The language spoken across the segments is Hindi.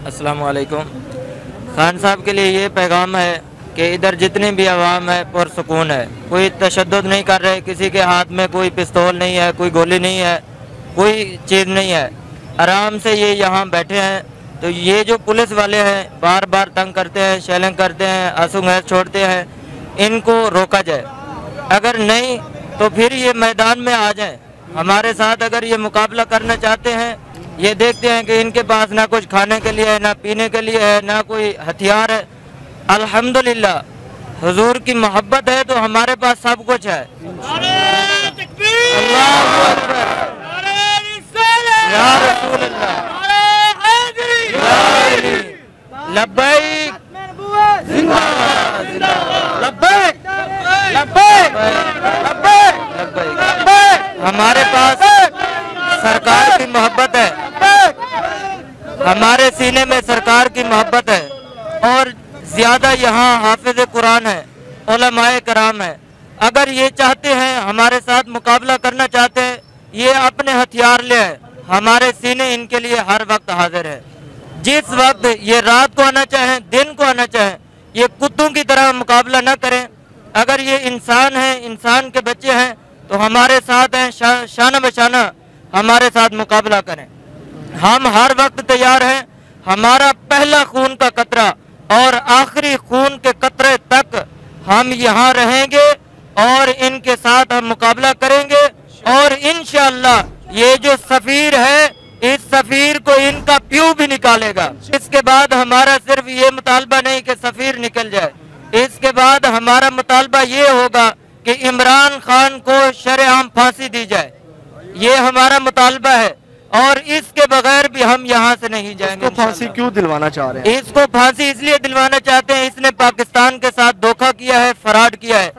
अस्सलाम वालेकुम। खान साहब के लिए ये पैगाम है कि इधर जितनी भी आवाम है पुरसुकून है, कोई तशद्दुद नहीं कर रहे, किसी के हाथ में कोई पिस्तौल नहीं है, कोई गोली नहीं है, कोई चीज़ नहीं है, आराम से ये यहाँ बैठे हैं। तो ये जो पुलिस वाले हैं बार बार तंग करते हैं, शेलिंग करते हैं, आंसू गैस छोड़ते हैं, इनको रोका जाए। अगर नहीं तो फिर ये मैदान में आ जाएं हमारे साथ। अगर ये मुकाबला करना चाहते हैं, ये देखते हैं कि इनके पास ना कुछ खाने के लिए है, ना पीने के लिए है, ना कोई हथियार है। अल्हम्दुलिल्लाह हुजूर की मोहब्बत है तो हमारे पास सब कुछ है। अल्लाहू अकबर, या रसूल अल्लाह, लब्बैक लब्बैक लब्बैक लब्बैक। हमारे पास सरकार की मोहब्बत है, हमारे सीने में सरकार की मोहब्बत है और ज्यादा यहाँ हाफिज कुरान है, उलमाए कराम है। अगर ये चाहते हैं हमारे साथ मुकाबला करना चाहते हैं, ये अपने हथियार ले आए, हमारे सीने इनके लिए हर वक्त हाजिर है। जिस वक्त ये रात को आना चाहें, दिन को आना चाहें, ये कुत्तों की तरह मुकाबला न करें। अगर ये इंसान हैं, इंसान के बच्चे हैं तो हमारे साथ हैं, शाना बशाना हमारे साथ मुकाबला करें। हम हर वक्त तैयार हैं। हमारा पहला खून का कतरा और आखिरी खून के कतरे तक हम यहाँ रहेंगे और इनके साथ हम मुकाबला करेंगे। और इंशाअल्लाह ये जो सफीर है, इस सफीर को इनका प्यू भी निकालेगा। इसके बाद हमारा सिर्फ ये मुतालबा नहीं कि सफीर निकल जाए, इसके बाद हमारा मुतालबा ये होगा कि इमरान खान को शरेआम फांसी दी जाए। ये हमारा मुतालबा है और इसके बगैर भी हम यहाँ से नहीं जाएंगे। इसको फांसी क्यों दिलवाना चाह रहे हैं? इसको फांसी इसलिए दिलवाना चाहते हैं, इसने पाकिस्तान के साथ धोखा किया है, फराड किया है।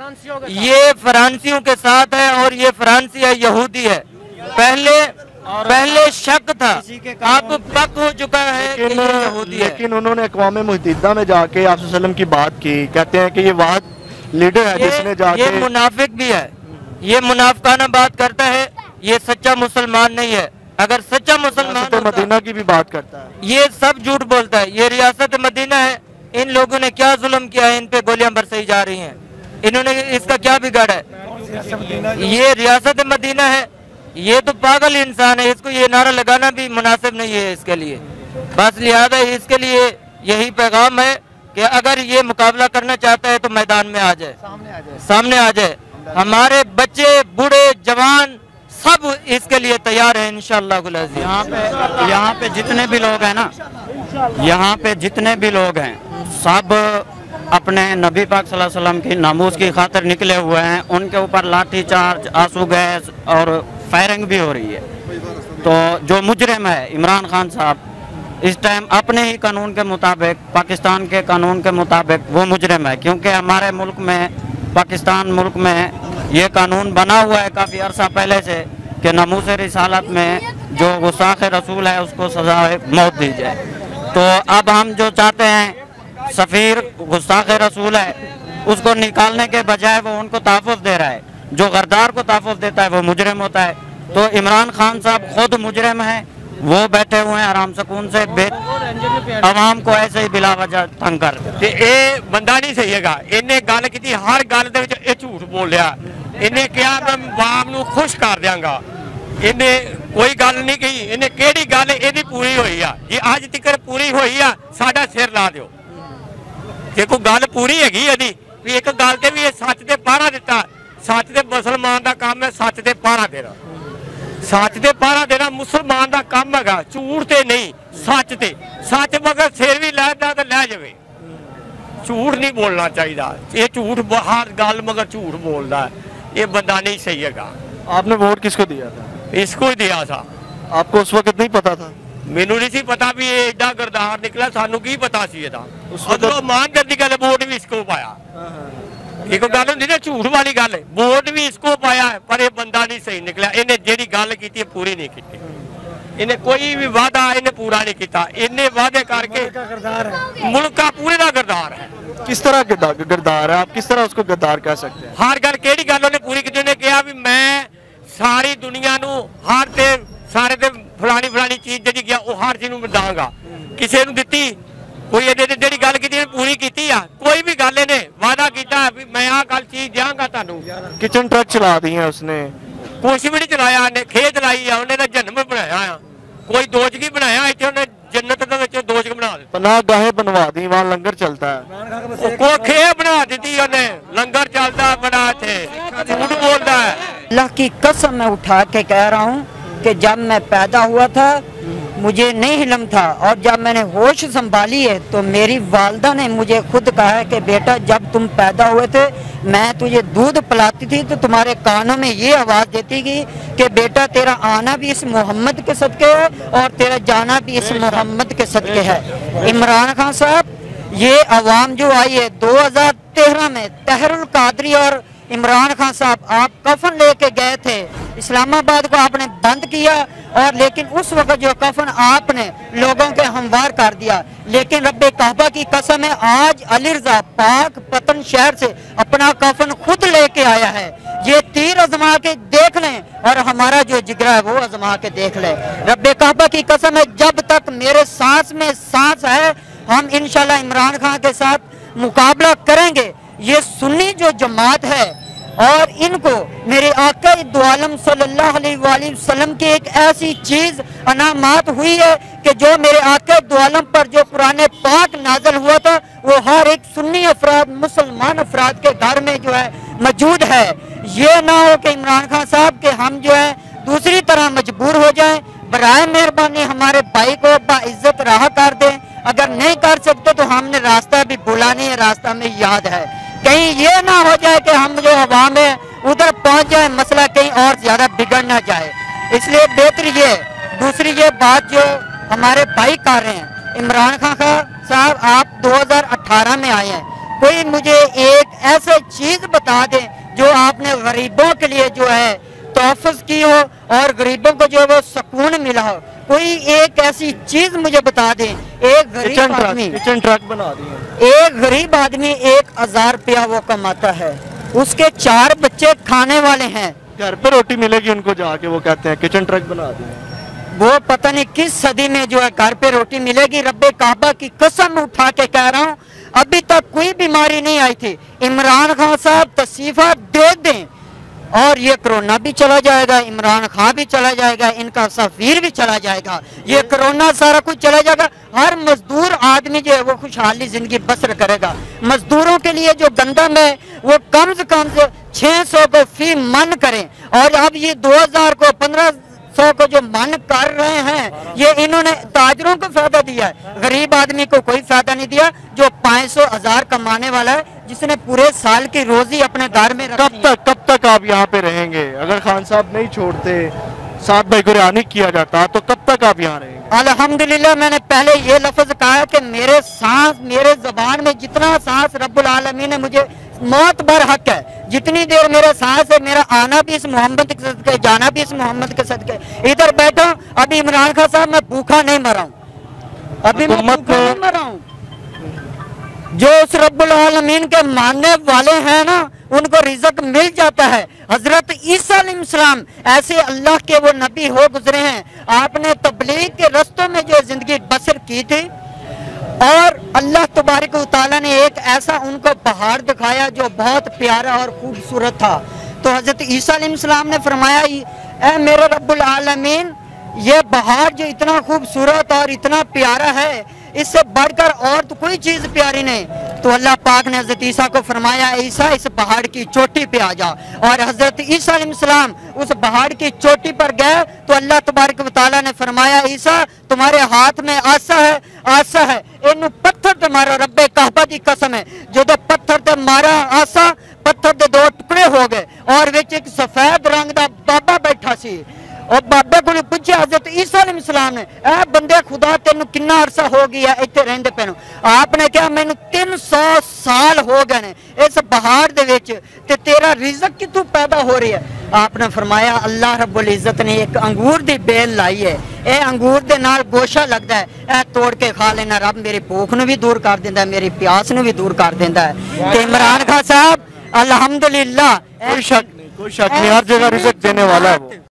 ये फ्रांसियों के साथ है और ये फ्रांसी है, यहूदी है। पहले शक था, अब पक हो चुका है कि ये यहूदी है। लेकिन उन्होंने अक़वाम मुत्तहिदा में जाके आप सल्लम की बात की, कहते हैं कि ये वाद लीडर है जिसने जाके, ये मुनाफिक भी है, ये मुनाफिकाना बात करता है, ये सच्चा मुसलमान नहीं है। अगर सच्चा मुसलमान मदीना की भी बात करता है, ये सब झूठ बोलता है। ये रियासत मदीना है, इन लोगों ने क्या जुल्म किया है, इन पे गोलियां बरसाई जा रही हैं, इन्होंने इसका क्या बिगाड़ा है? ये रियासत मदीना है, ये तो पागल इंसान है, इसको ये नारा लगाना भी मुनासिब नहीं है इसके लिए। बस लिहाजा इसके लिए यही पैगाम है कि अगर ये मुकाबला करना चाहता है तो मैदान में आ जाए, सामने आ जाए। हमारे बच्चे, बूढ़े, जवान सब इसके लिए तैयार है इंशाअल्लाह। यहाँ पे जितने भी लोग हैं ना, यहाँ पे जितने भी लोग हैं सब अपने नबी पाक सल्लल्लाहु अलैहि वसल्लम की नामूस की खातिर निकले हुए हैं। उनके ऊपर लाठी चार्ज, आंसू गैस और फायरिंग भी हो रही है। तो जो मुजरिम है इमरान खान साहब, इस टाइम अपने ही कानून के मुताबिक, पाकिस्तान के कानून के मुताबिक वो मुजरिम है, क्योंकि हमारे मुल्क में, पाकिस्तान मुल्क में ये कानून बना हुआ है काफ़ी अरसा पहले से कि नामूस रिसालत में जो गुस्ताख रसूल है उसको सजा मौत दी जाए। तो अब हम जो चाहते हैं, सफ़ीर गुस्ताख रसूल है, उसको निकालने के बजाय वो उनको तहफ़्फ़ुज़ दे रहा है। जो गरदार को तहफ़्फ़ुज़ देता है वो मुजरिम होता है। तो इमरान खान साहब खुद मुजरिम है, वो बैठे हुए हैं आराम सुकून से, आवाम को ऐसे ही बिला वजह तंग कर। ते ये बंदा नहीं सही है, इन्हें गल की, हर गल दे विच ये झूठ बोलिया। इन्हें कहा मैं आवाम नूं खुश कर देंगा, इन्हें कोई गल नहीं कही। इन्हें केड़ी गल इहदी पूरी हुई आ? जे अज तक पूरी हुई आ, साडा सिर ला दिओ। जे कोई गल पूरी हैगी इहदी भी, एक गल ते भी ये सच ते पहरा दिता। सच ते मुसलमान दा काम है, सच ते पहरा देना। सच ते पहरा देना मुसलमान दा काम हैगा, झूठ ते नहीं, सच ते। सच मगर सिर भी लैदा तो लै जावे, झूठ नहीं बोलना चाहिए। ये झूठ हर गल मगर झूठ बोलता है, ये बंदा नहीं सही है। आपने वोट किसको दिया था? इसको ही दिया था। आपको उस वक्त नहीं पता था? मैनू नहीं सी पता भी ये एडा गरदार निकला, सानू की पता सी ਇਹਦਾ। उधरों मान करनी गल, वोट भी इसको पाया। एक गल होंदी ना झूठ वाली गल, वोट भी इसको पाया है, पर ये बंदा नहीं सही निकला। इन्हें जेड़ी गल की पूरी नहीं की, इन्हें कोई भी वादा इन्हें पूरा नहीं किया। इन्हें वादे करके मुल्क का पूरे का गरदार है। किस तरह गद्दार है? आप किस तरह उसको गद्दार कह सकते हैं? हर गल केड़ी गल उन्हें पूरी की? उन्हें कहा भी मैं सारी दुनिया नू हर ते सारे ते फलानी फलानी चीज जी गया वो हर चीज दांगा किसी दी कोई जी गल की पूरी की कोई भी गल इन्हें वादा किया भी मैं आ गल चीज देंगा तुहानू। किचन ट्रक चला दी है उसने, कुछ भी नहीं चलाया, खेत चलाई है उन्हें जन्म बनाया आ, कोई दोजगी बनाया इतने उन्हें जन्नत दोजग बना दी, पनाह गाहें बनवा दी, वहाँ लंगर चलता है, को खे बना दी उन्हें, लंगर चलता बड़ा थे, झूठ बोलता है। अल्लाह की कसम मैं उठा के कह रहा हूँ कि जब मैं पैदा हुआ था मुझे नहीं हिलम था, और जब मैंने होश संभाली है तो मेरी वालदा ने मुझे खुद कहा है कि बेटा जब तुम पैदा हुए थे मैं तुझे दूध पिलाती थी तो तुम्हारे कानों में ये आवाज़ देती गई कि बेटा तेरा आना भी इस मोहम्मद के सदके है और तेरा जाना भी इस मोहम्मद के सदके है। इमरान खान साहब, ये अवाम जो आई है 2013 में, तहरुल कादरी और इमरान खान साहब आप कफन लेके गए थे, इस्लामाबाद को आपने बंद किया, और लेकिन उस वक्त जो कफन आपने लोगों के हमवार कर दिया, लेकिन रब्बे काबा की कसम है आज अली रजा पाक पतन शहर से अपना कफन खुद लेके आया है। ये तीर आजमा के देख लें और हमारा जो जिगरा है वो आजमा के देख लें। रब्बे काबा की कसम है जब तक मेरे सांस में सांस है हम इंशाल्लाह इमरान खान के साथ मुकाबला करेंगे। ये सुन्नी जो जमात है और इनको मेरे आका दो आलम सल्लल्लाहु अलैहि वसल्लम की एक ऐसी चीज अनामात हुई है कि जो मेरे आका दो आलम पर जो कुरान पाक नाज़िल हुआ था वो हर एक सुन्नी अफराद मुसलमान अफराद के घर में जो है मौजूद है। ये ना हो कि इमरान खान साहब के हम जो है दूसरी तरह मजबूर हो जाएं। बराए मेहरबानी हमारे भाई को बाइज्जत राह कर दें, अगर नहीं कर सकते तो हमने रास्ता भी भूला नहीं है, रास्ता में याद है। कहीं ये ना हो जाए कि हम जो अवाम है उधर पहुंच जाए, मसला कहीं और ज्यादा बिगड़ ना जाए। इसलिए बेहतर ये दूसरी ये बात जो हमारे भाई कर रहे हैं, इमरान खान साहब आप 2018 में आए हैं, कोई मुझे एक ऐसी चीज बता दें जो आपने गरीबों के लिए जो है तोहफ़ की हो और गरीबों को जो वो सुकून मिला हो। कोई एक ऐसी चीज मुझे बता दें। एक गरीब आदमी किचन ट्रक बना दी, एक गरीब आदमी 1000 रुपया वो कमाता है, उसके 4 बच्चे खाने वाले हैं, घर पे रोटी मिलेगी उनको जाके वो कहते हैं किचन ट्रक बना दी। वो पता नहीं किस सदी में जो है घर पे रोटी मिलेगी। रब्बे काबा की कसम उठा के कह रहा हूँ अभी तक कोई बीमारी नहीं आई थी। इमरान खान साहब तस्वीफा दे दें और ये कोरोना भी चला जाएगा, इमरान खान भी चला जाएगा, इनका सफीर भी चला जाएगा, ये कोरोना सारा कुछ चला जाएगा। हर मजदूर आदमी जो है वो खुशहाली जिंदगी बसर करेगा। मजदूरों के लिए जो गंदम है वो कम से 600 को फी मन करें, और अब ये 2000 को 1500 को जो मन कर रहे हैं ये इन्होंने ताजरों को फायदा दिया है, गरीब आदमी को कोई फायदा नहीं दिया जो 500,000 कमाने वाला है, जिसने पूरे साल की रोजी अपने घर में रखी। कब तक आप यहाँ पे रहेंगे? अगर खान साहब नहीं छोड़ते, साथ भाई को रिहाई किया जाता तो कब तक आप यहाँ रहेंगे? अल्हम्दुलिल्लाह मैंने पहले ये लफ्ज कहा कि मेरे सांस, मेरे जबान में जितना सांस रब्बुल आलमीन ने मुझे मौत बर हक है, जितनी देर मेरा सांस है मेरा आना भी इस मोहम्मद के सदके, जाना भी इस मोहम्मद के सदके। इधर बैठा अभी इमरान खान साहब मैं भूखा नहीं मरा हूँ, अभी मैं भूखा नहीं मरा हूँ। जो उस रब्बुल आलमीन के मानने वाले हैं ना उनको रिज़्क मिल जाता है। हजरत ईसा अलैहिस्सलाम ऐसे अल्लाह के वो नबी हो गुजरे हैं, आपने तबलीग के रस्तों में जो जिंदगी बसर की थी और अल्लाह तबारक व तआला ने एक ऐसा उनको पहाड़ दिखाया जो बहुत प्यारा और खूबसूरत था। तो हजरत ईसा अलैहिस्सलाम ने फरमाया ऐ मेरे रब्बुल आलमीन ये पहाड़ जो इतना खूबसूरत और इतना प्यारा है इससे बढ़कर और तो कोई चीज प्यारी नहीं। तो अल्लाह पाक ने हजरत ईसा को फरमाया ईसा इस पहाड़ की चोटी पे आ जा, और हजरत ईसा अलैहिस्सलाम उस पहाड़ की चोटी पर गए तो अल्लाह तबारक व तआला ने फरमाया ईसा तुम्हारे हाथ में आसा है, आसा है, इन पत्थर ते मारो। रब्बे काबा की कसम है जो पत्थर ते मारा आसा, पत्थर के 2 टुकड़े हो गए और विच एक सफेद रंग का बाबा बैठा सी। और बाबे को पूछा हजरत ईसा अलैहिस्सलाम ने ऐ बंदे खुदा तेन कितना अरसा हो गया इतने रहंदे पैनू? आपने कहा मैनू 300 साल हो गए ने इस पहाड़ दे विच, ते तेरा रिज़्क कितों पैदा हो रही है? आपने फरमाया अल्लाह रब्बुल इज्जत ने एक अंगूर दी बेल लाई है, ये अंगूर दे नाल गोशा लगता है, ए तोड़ के खा लेना, रब मेरी भूख नूं भी दूर कर देंदा है, मेरी प्यास नूं भी दूर कर देंदा है। ते इमरान खान साहब अल्हम्दुलिल्लाह कोई शक नहीं, हर जगह रिज़्क देने वाला है वो।